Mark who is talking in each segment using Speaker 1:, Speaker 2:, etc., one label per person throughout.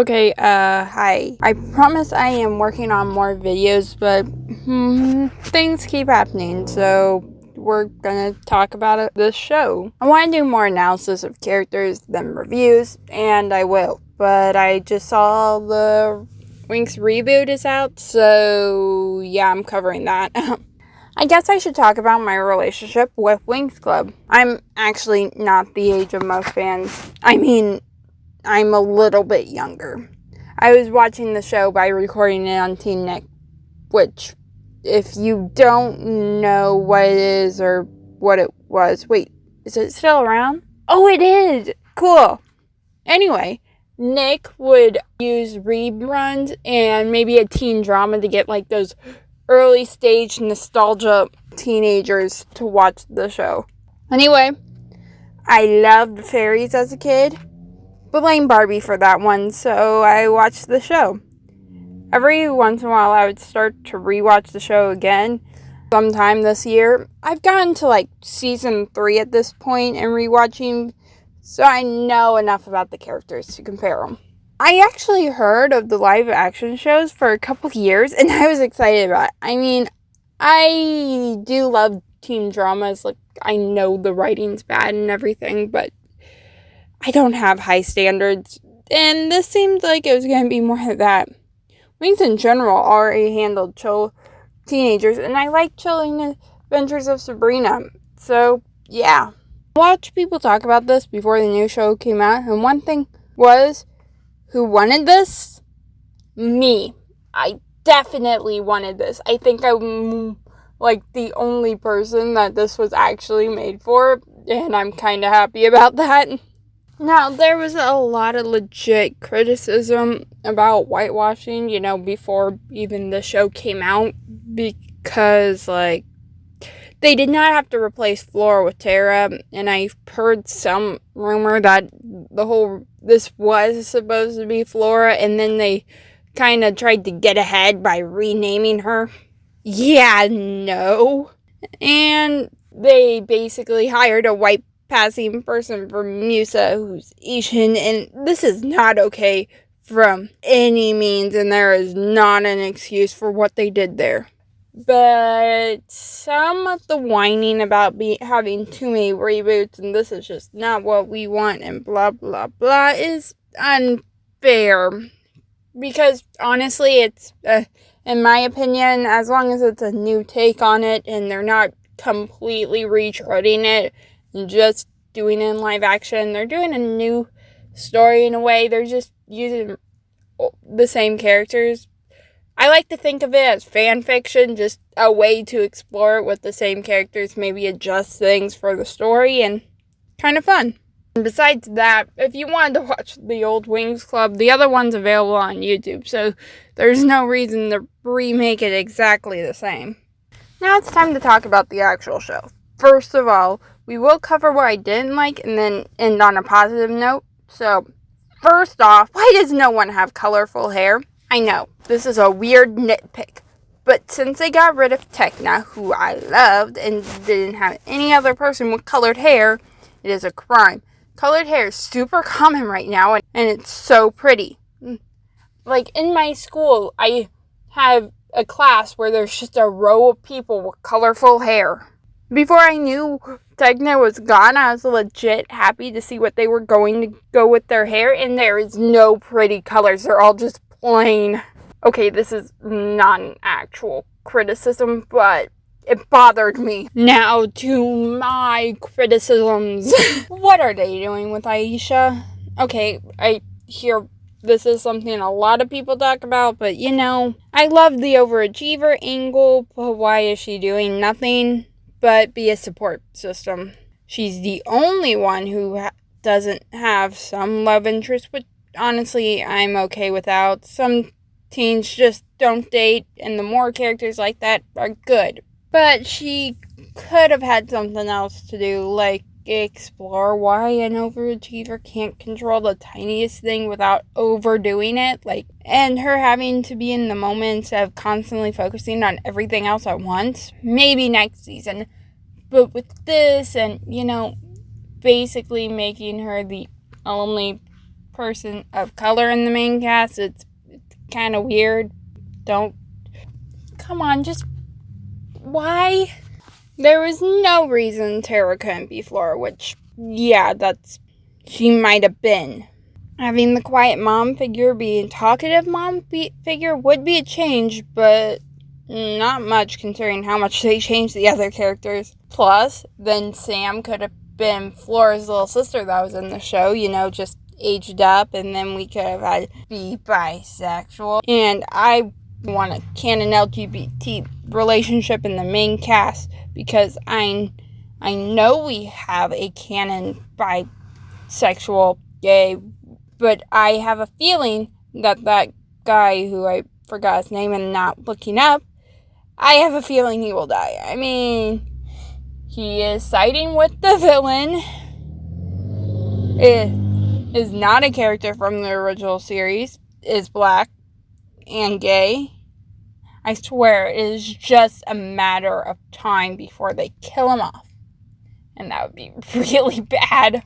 Speaker 1: Hi. I promise I am working on more videos, but things keep happening, so we're gonna talk about this show. I want to do more analysis of characters than reviews, and I will, but I just saw the Winx reboot is out, so yeah, I'm covering that. I guess I should talk about my relationship with Winx Club. I'm actually not the age of most fans. I'm a little bit younger. I was watching the show by recording it on Teen Nick, which, if you don't know what it is or what it was, wait, is it still around? Oh, it is! Cool. Anyway, Nick would use reruns and maybe a teen drama to get like those early stage nostalgia teenagers to watch the show. Anyway, I loved fairies as a kid. Blame Barbie for that one, so I watched the show. Every once in a while I would start to rewatch the show again sometime this year. I've gotten to like season 3 at this point and rewatching, so I know enough about the characters to compare them. I actually heard of the live action shows for a couple of years and I was excited about it. I do love teen dramas, like I know the writing's bad and everything, but I don't have high standards, and this seemed like it was going to be more of that. Winx in general already handled chill teenagers, and I like Chilling Adventures of Sabrina, so yeah. I watched people talk about this before the new show came out, and one thing was, who wanted this? Me. I definitely wanted this. I think I'm like the only person that this was actually made for, and I'm kind of happy about that. Now, there was a lot of legit criticism about whitewashing, before even the show came out, because, they did not have to replace Flora with Tara, and I've heard some rumor that this was supposed to be Flora, and then they kind of tried to get ahead by renaming her. Yeah, no. And they basically hired a white passing person for Musa, who's Asian, and this is not okay from any means, and there is not an excuse for what they did there. But some of the whining about having too many reboots, and this is just not what we want, and blah, blah, blah, is unfair. Because, honestly, it's, in my opinion, as long as it's a new take on it, and they're not completely retreading it, and just doing it in live action. They're doing a new story in a way. They're just using the same characters. I like to think of it as fan fiction, just a way to explore it with the same characters, maybe adjust things for the story, and kind of fun. And besides that, if you wanted to watch the old Winx Club, the other one's available on YouTube, so there's no reason to remake it exactly the same. Now it's time to talk about the actual show. First of all, we will cover what I didn't like and then end on a positive note. So, first off, why does no one have colorful hair? I know, this is a weird nitpick, but since they got rid of Tekna, who I loved, and didn't have any other person with colored hair, it is a crime. Colored hair is super common right now, and it's so pretty. Like, in my school, I have a class where there's just a row of people with colorful hair. Before I knew Tekna was gone, I was legit happy to see what they were going to go with their hair, and there is no pretty colors. They're all just plain. Okay, this is not an actual criticism, but it bothered me. Now to my criticisms. What are they doing with Aisha? Okay, I hear this is something a lot of people talk about, but I love the overachiever angle, but why is she doing nothing but be a support system? She's the only one who doesn't have some love interest, which honestly I'm okay without. Some teens just don't date, and the more characters like that are good. But she could have had something else to do, like explore why an overachiever can't control the tiniest thing without overdoing it, and her having to be in the moment instead of constantly focusing on everything else at once. Maybe next season. But with this, and basically making her the only person of color in the main cast. It's kind of weird. Come on, just why? There was no reason Tara couldn't be Flora, which, yeah, she might have been. Having the quiet mom figure be a talkative mom figure would be a change, but not much considering how much they changed the other characters. Plus, then Sam could have been Flora's little sister that was in the show, just aged up, and then we could have had be bisexual. And I want a canon LGBT relationship in the main cast because I know we have a canon bisexual gay, but I have a feeling that guy who I forgot his name and not looking up, I have a feeling he will die. I mean, he is siding with the villain. It is not a character from the original series. Is black and gay. I swear, it is just a matter of time before they kill him off. And that would be really bad.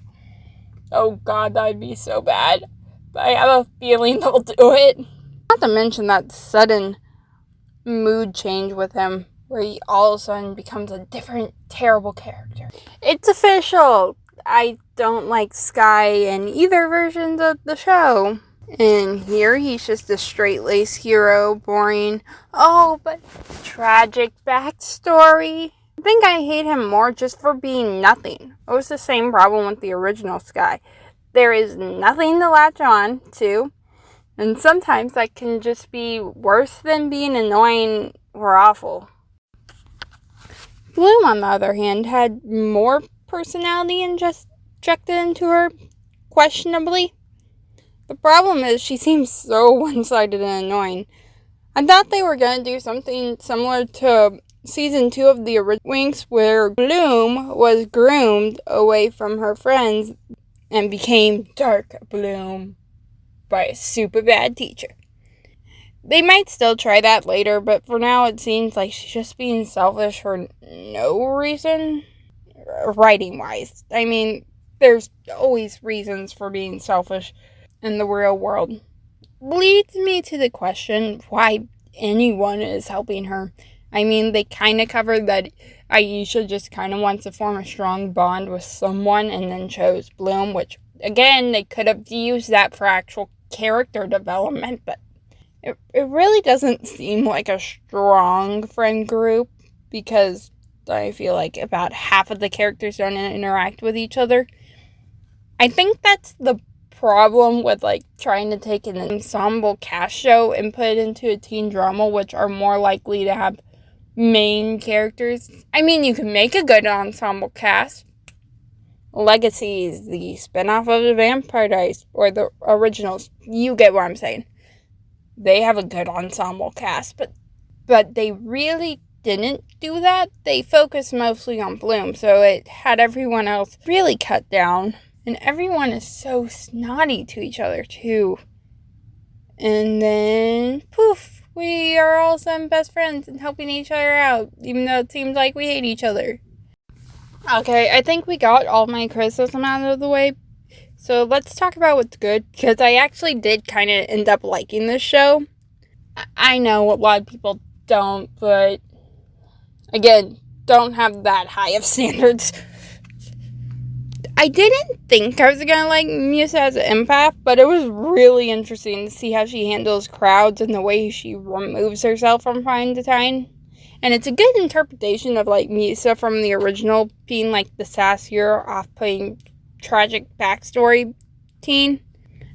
Speaker 1: Oh God, that would be so bad. But I have a feeling they'll do it. Not to mention that sudden mood change with him, where he all of a sudden becomes a different, terrible character. It's official. I don't like Sky in either versions of the show. And here he's just a straight-laced hero, boring. Oh, but tragic backstory. I think I hate him more just for being nothing. It was the same problem with the original Sky. There is nothing to latch on to, and sometimes that can just be worse than being annoying or awful. Bloom, on the other hand, had more personality injected into her, questionably. The problem is she seems so one-sided and annoying. I thought they were going to do something similar to Season 2 of the original Winx, where Bloom was groomed away from her friends and became Dark Bloom by a super bad teacher. They might still try that later, but for now it seems like she's just being selfish for no reason, writing-wise. I mean, there's always reasons for being selfish in the real world. Leads me to the question why anyone is helping her. I mean, they kind of covered that Aisha just kind of wants to form a strong bond with someone and then chose Bloom, which, again, they could have used that for actual character development, but it really doesn't seem like a strong friend group because I feel like about half of the characters don't interact with each other. I think that's the problem with trying to take an ensemble cast show and put it into a teen drama, which are more likely to have main characters. I mean, you can make a good ensemble cast. Legacy is the spinoff of the Vampire Diaries, or the originals. You get what I'm saying. They have a good ensemble cast, but they really didn't do that. They focused mostly on Bloom, so it had everyone else really cut down. And everyone is so snotty to each other, too. And then, poof, we are all of a sudden best friends and helping each other out, even though it seems like we hate each other. Okay, I think we got all my criticism out of the way. So let's talk about what's good, because I actually did kind of end up liking this show. I know a lot of people don't, but again, don't have that high of standards. I didn't think I was going to like Musa as an empath, but it was really interesting to see how she handles crowds and the way she removes herself from time to time. And it's a good interpretation of Musa from the original being the sassier, off-putting, tragic backstory teen.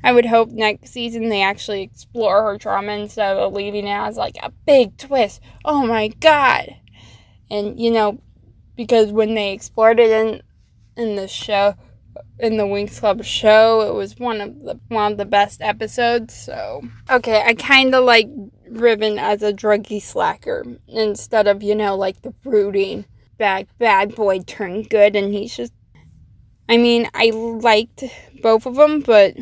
Speaker 1: I would hope next season they actually explore her trauma instead of leaving it as a big twist. Oh my god! And because when they explored it in the show, in the Winx Club show, it was one of the best episodes. So okay, I kind of like Riven as a druggy slacker instead of the brooding bad boy turned good, and he's just. I mean, I liked both of them, but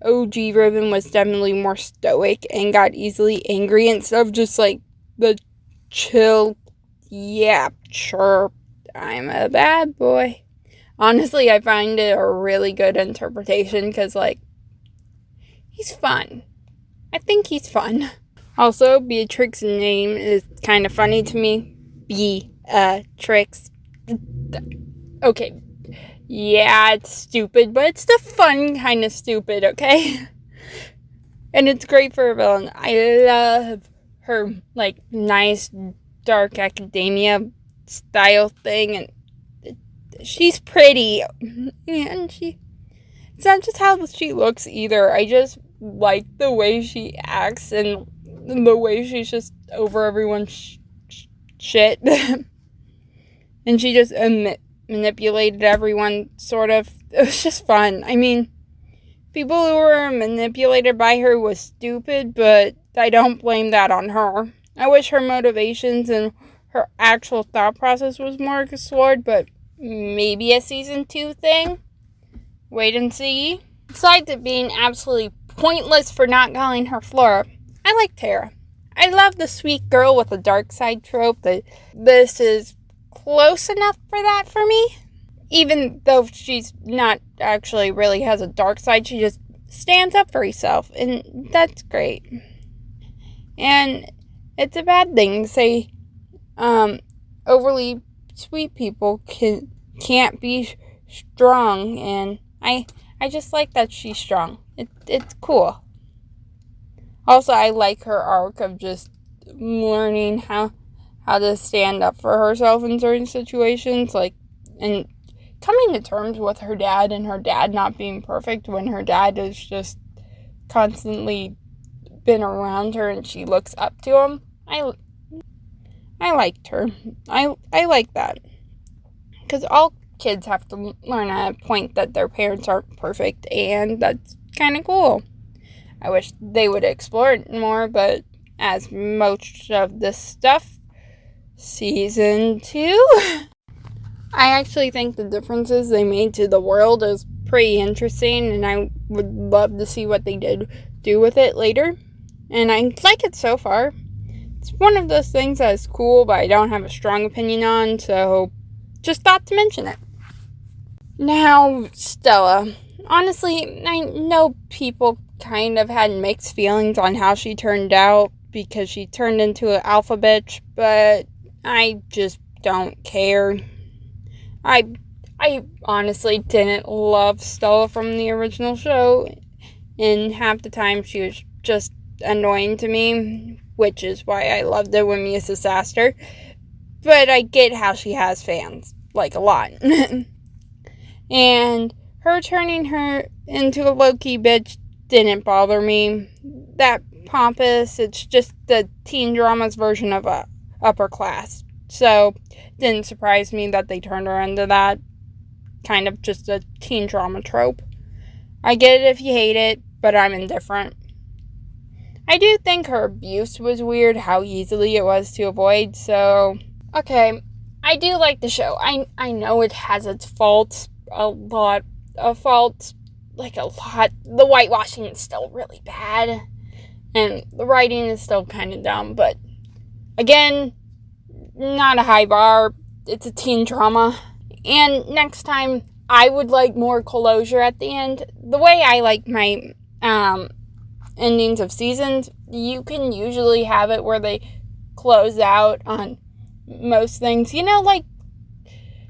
Speaker 1: OG Riven was definitely more stoic and got easily angry instead of just the chill, yeah, sure, I'm a bad boy. Honestly, I find it a really good interpretation because, he's fun. I think he's fun. Also, Beatrix's name is kind of funny to me. Beatrix. Okay. Yeah, it's stupid, but it's the fun kind of stupid, okay? And it's great for a villain. I love her, like, nice, dark academia style thing, and she's pretty. And it's not just how she looks either. I just like the way she acts and the way she's just over everyone's shit. And she just manipulated everyone, sort of. It was just fun. I mean, people who were manipulated by her was stupid, but I don't blame that on her. I wish her motivations and her actual thought process was more explored, but maybe a season 2 thing? Wait and see. Besides it being absolutely pointless for not calling her Flora, I like Tara. I love the sweet girl with a dark side trope. That this is close enough for that for me. Even though she's not actually really has a dark side, she just stands up for herself, and that's great. And it's a bad thing to say overly sweet people can't be strong, and I just like that she's strong. It's cool. Also, I like her arc of just learning how to stand up for herself in certain situations, like, and coming to terms with her dad and her dad not being perfect when her dad has just constantly been around her and she looks up to him. I liked her. I like that. Because all kids have to learn at a point that their parents aren't perfect, and that's kind of cool. I wish they would explore it more, but as most of this stuff, season 2, I actually think the differences they made to the world is pretty interesting, and I would love to see what they did do with it later. And I like it so far. It's one of those things that is cool, but I don't have a strong opinion on, so just thought to mention it. Now, Stella. Honestly, I know people kind of had mixed feelings on how she turned out because she turned into an alpha bitch, but I just don't care. I honestly didn't love Stella from the original show, and half the time she was just annoying to me, which is why I loved it when Misa asked her. But I get how she has fans, like a lot. And her turning her into a low-key bitch didn't bother me. That pompous, it's just the teen drama's version of a upper class. So, it didn't surprise me that they turned her into that. Kind of just a teen drama trope. I get it if you hate it, but I'm indifferent. I do think her abuse was weird, how easily it was to avoid, so... Okay, I do like the show. I know it has its faults, a lot of faults, like a lot. The whitewashing is still really bad, and the writing is still kind of dumb, but again, not a high bar. It's a teen drama, and next time I would like more closure at the end. The way I like my endings of seasons, you can usually have it where they close out on most things, you know, like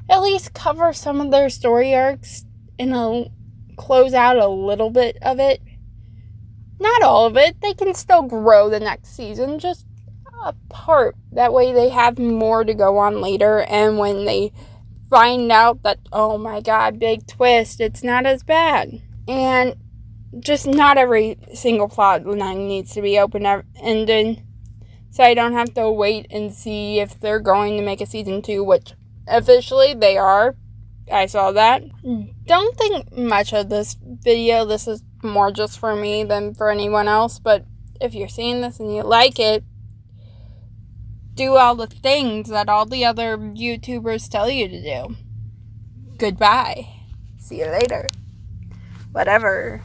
Speaker 1: at least cover some of their story arcs and close out a little bit of it. Not all of it. They can still grow the next season, just a part. That way they have more to go on later, and when they find out that, oh my god, big twist, it's not as bad. And just not every single plot line needs to be open-ended. So I don't have to wait and see if they're going to make a season 2, which officially they are. I saw that. Don't think much of this video. This is more just for me than for anyone else. But if you're seeing this and you like it, do all the things that all the other YouTubers tell you to do. Goodbye. See you later. Whatever.